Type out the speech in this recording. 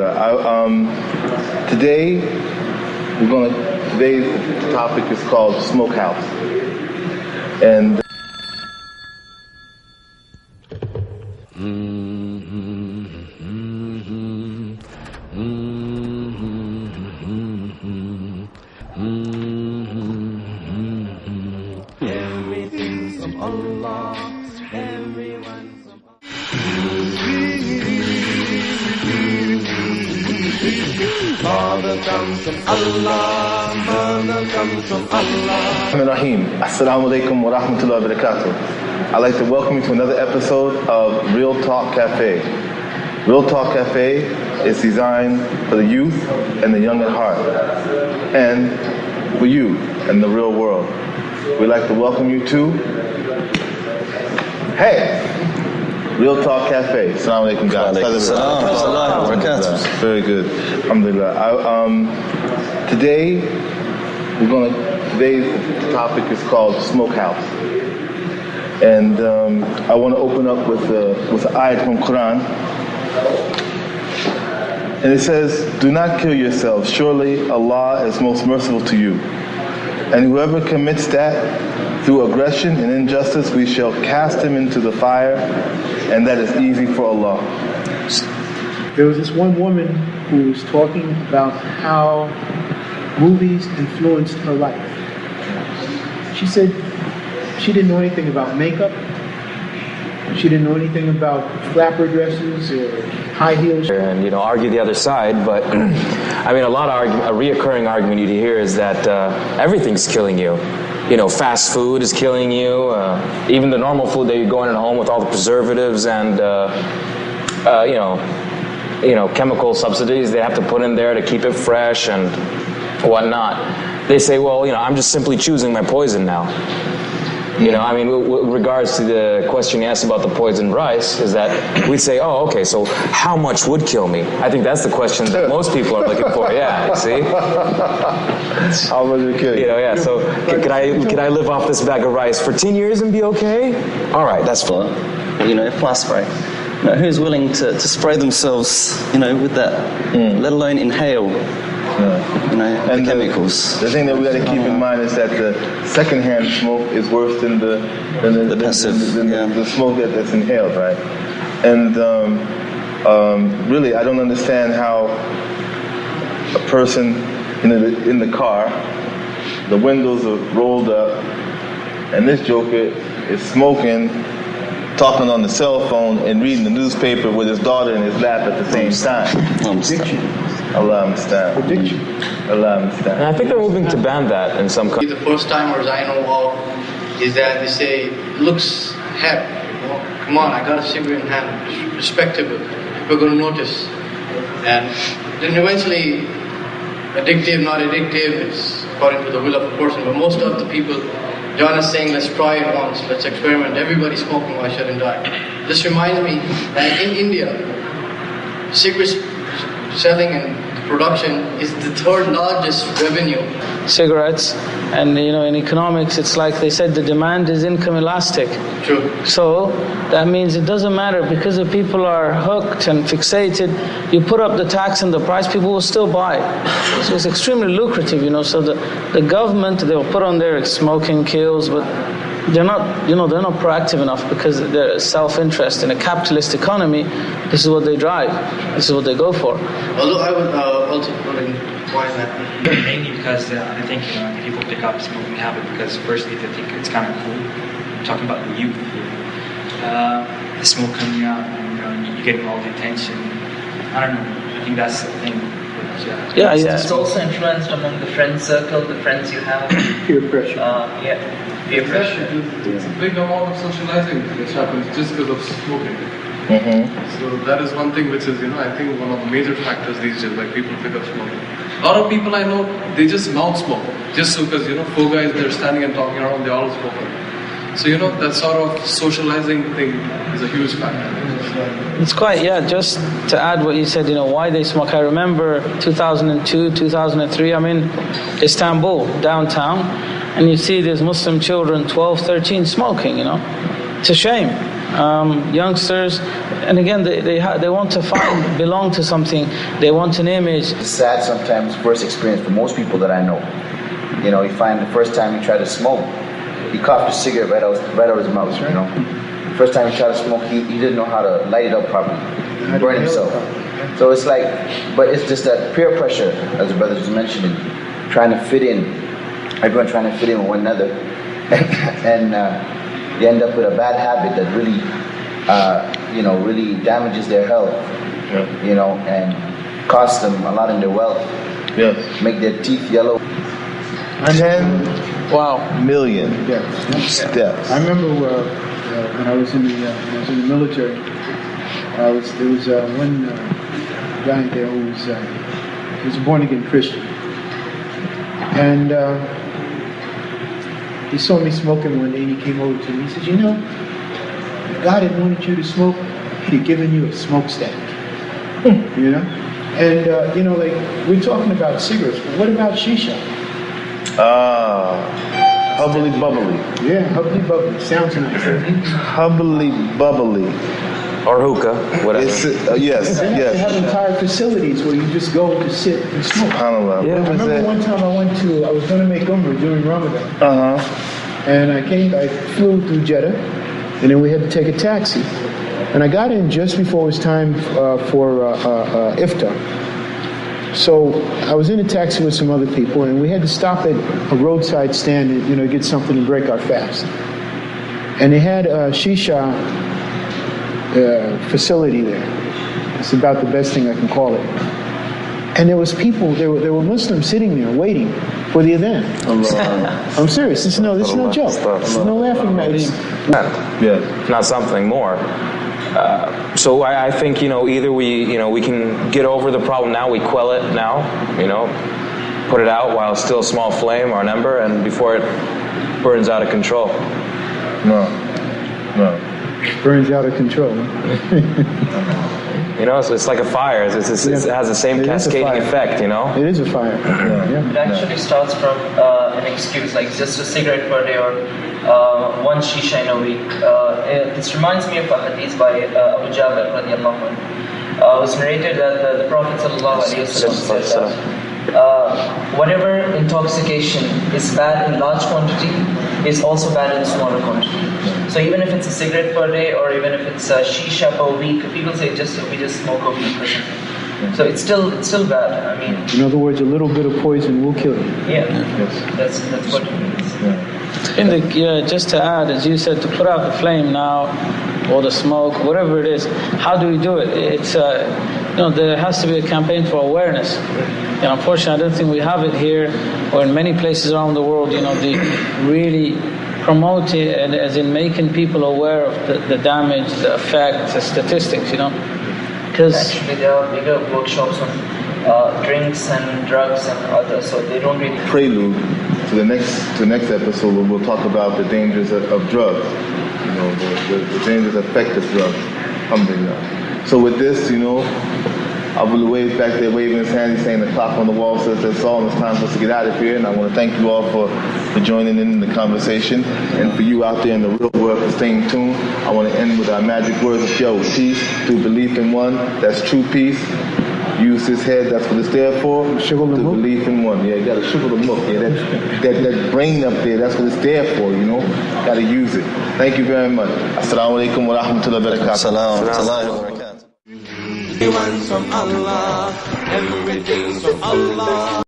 Alhamdulillah. Today's topic is called Smokehouse. And everything's from Allah, everyone's from Father comes from Allah, Mother comes from Allah. Rahim. Assalamu alaikum wa rahmatullahi wa barakatuh. I'd like to welcome you to another episode of Real Talk Cafe. Real Talk Cafe is designed for the youth and the young at heart, and for you and the real world. We'd like to welcome you to Real Talk Cafe. Assalamu alaikum, guys. Very good. Alhamdulillah. Today's topic is called Smokehouse. And I want to open up with an ayat from Quran. And it says, "Do not kill yourself. Surely Allah is most merciful to you. And whoever commits that through aggression and injustice, we shall cast him into the fire, and that is easy for Allah." There was this one woman who was talking about how movies influenced her life. She said she didn't know anything about makeup. She didn't know anything about flapper dresses or high heels. And argue the other side, but I mean, a reoccurring argument you hear is that everything's killing you. Fast food is killing you. Even the normal food that you go in at home with all the preservatives and chemical subsidies they have to put in there to keep it fresh and whatnot. They say, well, I'm just simply choosing my poison now. With regards to the question you asked about the poisoned rice, is that we'd say, oh, okay, so how much would kill me? I think that's the question that most people are looking for. Yeah, you see? How much would kill you? So could I live off this bag of rice for 10 years and be okay? All right, that's fine. Fly spray. Who's willing to spray themselves, with that, let alone inhale, and the chemicals. The thing that we got to keep in mind is that the secondhand smoke is worse than the smoke that's inhaled, right? And really, I don't understand how a person in the car, the windows are rolled up, and this joker is smoking, talking on the cell phone and reading the newspaper with his daughter in his lap at the same time. Addiction. Allah understand. Addiction. Allah understand. And I think they're moving to ban that in some countries. The first timers I know of is that they say, looks hep, come on, I got a cigarette in hand, it's respectable, we're going to notice. And then eventually, addictive, not addictive, it's according to the will of a person, but most of the people, John is saying, let's try it once, let's experiment. Everybody's smoking, why shouldn't I? This reminds me that in India, cigarette selling and production is the third largest revenue. Cigarettes, and in economics, it's like they said, the demand is income elastic. True. So that means it doesn't matter, because if people are hooked and fixated, you put up the tax and the price, people will still buy. So it's extremely lucrative, So the government, they'll put on their smoking kills, but they're not proactive enough, because they're self-interest. In a capitalist economy, this is what they drive. This is what they go for. Although I would also put in why that. Mainly because I think people pick up smoking habit because firstly they think it's kind of cool. I'm talking about the youth here. The smoke coming out and you're getting all the attention. I don't know. I think that's the thing. It's also influenced among the friend circle, the friends you have. Peer pressure. Peer pressure. It's a big amount of socializing which happens just because of smoking. So that is one thing which is, I think one of the major factors these days, like people pick up smoking. A lot of people I know, they just mouth smoke. Just so because, four guys, they're standing and talking around, they all smoke. So, that sort of socializing thing is a huge factor. It's quite, just to add what you said, why they smoke. I remember 2002, 2003, I'm in Istanbul, downtown, and you see these Muslim children, 12, 13, smoking, It's a shame. youngsters, and again, they want to belong to something. They want an image. It's sad sometimes, first experience for most people that I know. You know, you find the first time he tried to smoke, he coughed a cigarette right out of his mouth, you know. First time he tried to smoke, he didn't know how to light it up properly. He burned himself. So it's like, but it's just that peer pressure, as the brother was mentioning, trying to fit in, everyone trying to fit in with one another. And they end up with a bad habit that really, really damages their health, you know, and costs them a lot in their wealth. Yes. Make their teeth yellow. 10 million steps. I remember when I was in the military. There was one guy there who was a born again Christian, and he saw me smoking one day, and he came over to me. He said, "You know, if God had wanted you to smoke, He'd have given you a smokestack." You know, and like we're talking about cigarettes, but what about shisha? Hubbly bubbly. Yeah, hubbly bubbly. Sounds nice. Hubbly bubbly. Or hookah, whatever. Yes. They have entire facilities where you just go to sit and smoke. SubhanAllah. Yeah, I remember one time I was going to make Umrah during Ramadan. And I flew through Jeddah, and then we had to take a taxi. And I got in just before it was time for iftar. So I was in a taxi with some other people, and we had to stop at a roadside stand and get something to break our fast. And they had a shisha facility there. It's about the best thing I can call it. And there was people, there were Muslims sitting there waiting for the event. I'm serious. This is no joke. This is no laughing matter. Yeah. Not something more. So I think, either we can get over the problem now, we quell it now, put it out while it's still a small flame or an ember, and before it burns out of control. No. Burns out of control. It's like a fire. It has the same cascading effect, It is a fire. It actually starts from an excuse, like just a cigarette per day or one shisha in a week. This reminds me of a hadith by Abu Jabir radiallahu anhu. It was narrated that the Prophet sallallahu alaihi wasallam said that whatever intoxication is bad in large quantity is also bad in smaller quantity. So even if it's a cigarette per day or even if it's a shisha per week, people say we just smoke a week or something. So it's still bad. I mean, in other words, a little bit of poison will kill you. Yeah, that's what it means. Just to add, as you said, to put out the flame now, or the smoke, whatever it is, how do we do it? It's there has to be a campaign for awareness. Unfortunately, I don't think we have it here, or in many places around the world. They really promote it, as in making people aware of the damage, the effect, the statistics. Because actually there are bigger workshops on drinks and drugs and others, so they don't really prelude to the next episode where we'll talk about the dangers of drugs, the dangerous effect of drugs. Alhamdulillah. So with this, Abu waves back there waving his hand, he's saying the clock on the wall says that's all, and it's time for us to get out of here. And I want to thank you all for joining in the conversation. And for you out there in the real world for staying tuned, I want to end with our magic words of peace through belief in one. That's true peace. Use his head, that's what it's there for. To belief in one. Yeah, you got to sugar the mook. Yeah, that brain up there, that's what it's there for, Got to use it. Thank you very much. Assalamu alaikum wa rahmatullahi wa barakatuh. Everyone's from Allah, everything's from Allah.